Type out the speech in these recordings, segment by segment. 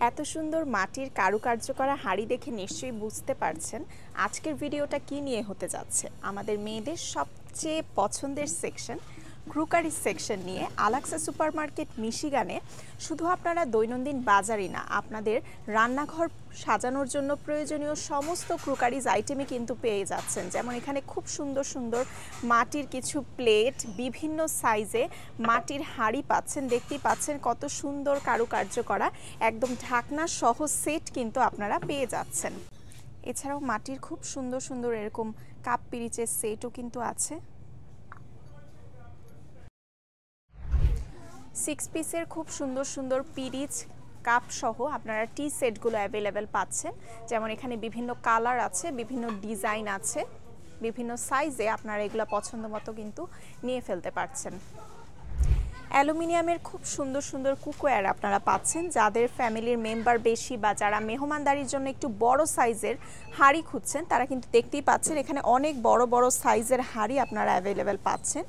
এত সুন্দর মাটির কারুকার্য করা হাঁড়ি দেখে নিশ্চয়ই বুঝতে পারছেন আজকের ভিডিওটা কি নিয়ে হতে যাচ্ছে। আমাদের মেয়েদের সবচেয়ে পছন্দের সেকশন ক্রুকারি সেকশন নিয়ে আলাক্সা সুপারমার্কেট মিশিগানে শুধু আপনারা দৈনন্দিন বাজারই না, আপনাদের রান্নাঘর সাজানোর জন্য প্রয়োজনীয় সমস্ত ক্রুকারিজ আইটেমই কিন্তু পেয়ে যাচ্ছেন। যেমন এখানে খুব সুন্দর সুন্দর মাটির কিছু প্লেট, বিভিন্ন সাইজে মাটির হাঁড়ি পাচ্ছেন। দেখতেই পাচ্ছেন কত সুন্দর কারুকার্য করা একদম ঢাকনা সহ সেট কিন্তু আপনারা পেয়ে যাচ্ছেন। এছাড়াও মাটির খুব সুন্দর সুন্দর এরকম কাপ পিরিচের সেটও কিন্তু আছে। 6 পিসের খুব সুন্দর সুন্দর পিরিচ কাপ সহ আপনারা টি সেটগুলো অ্যাভেলেবেল পাচ্ছেন। যেমন এখানে বিভিন্ন কালার আছে, বিভিন্ন ডিজাইন আছে, বিভিন্ন সাইজে আপনারা এগুলো পছন্দ মতো কিন্তু নিয়ে ফেলতে পারছেন। অ্যালুমিনিয়ামের খুব সুন্দর সুন্দর কুকওয়্যার আপনারা পাচ্ছেন। যাদের ফ্যামিলির মেম্বার বেশি বা যারা মেহমানদারির জন্য একটু বড় সাইজের হাঁড়ি খুঁজছেন তারা কিন্তু দেখতেই পাচ্ছেন এখানে অনেক বড় বড় সাইজের হাঁড়ি আপনারা অ্যাভেলেবেল পাচ্ছেন।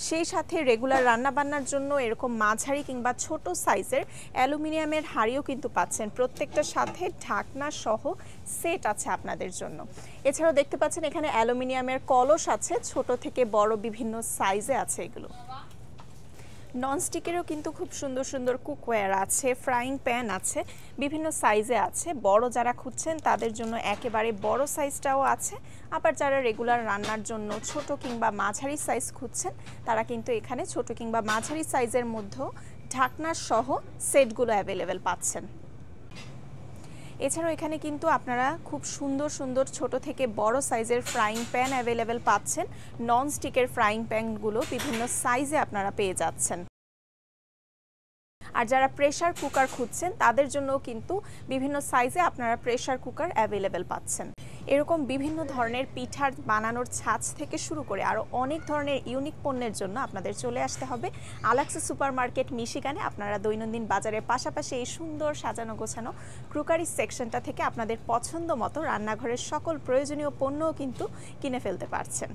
সেই সাথে রেগুলার রান্নাবান্নার জন্য এরকম মাঝারি কিংবা ছোট সাইজের অ্যালুমিনিয়ামের হাঁড়িও কিন্তু পাচ্ছেন। প্রত্যেকটার সাথে ঢাকনা সহ সেট আছে আপনাদের জন্য। এছাড়াও দেখতে পাচ্ছেন এখানে অ্যালুমিনিয়ামের কলস আছে, ছোট থেকে বড় বিভিন্ন সাইজে আছে। এগুলো ননস্টিকেরও কিন্তু খুব সুন্দর সুন্দর কুকওয়্যার আছে, ফ্রাইং প্যান আছে, বিভিন্ন সাইজে আছে। বড় যারা খুঁজছেন তাদের জন্য একেবারে বড় সাইজটাও আছে, আবার যারা রেগুলার রান্নার জন্য ছোট কিংবা মাঝারি সাইজ খুঁজছেন তারা কিন্তু এখানে ছোট কিংবা মাঝারি সাইজের মধ্যেও ঢাকনা সহ সেটগুলো অ্যাভেলেবেল পাচ্ছেন। এছাড়াও এখানে কিন্তু আপনারা খুব সুন্দর সুন্দর ছোট থেকে বড় সাইজের ফ্রাইং প্যান অ্যাভেলেবেল পাচ্ছেন। নন স্টিকের ফ্রাইং প্যানগুলো বিভিন্ন সাইজে আপনারা পেয়ে যাচ্ছেন। আর যারা প্রেসার কুকার খুঁজছেন তাদের জন্যও কিন্তু বিভিন্ন সাইজে আপনারা প্রেসার কুকার অ্যাভেলেবেল পাচ্ছেন। এরকম বিভিন্ন ধরনের পিঠার বানানোর ছাঁচ থেকে শুরু করে আরও অনেক ধরনের ইউনিক পণ্যের জন্য আপনাদের চলে আসতে হবে আলাক্সা সুপারমার্কেট মিশিগানে। আপনারা দৈনন্দিন বাজারের পাশাপাশি এই সুন্দর সাজানো গোছানো ক্রুকারি সেকশনটা থেকে আপনাদের পছন্দ মতো রান্নাঘরের সকল প্রয়োজনীয় পণ্যও কিন্তু কিনে ফেলতে পারছেন।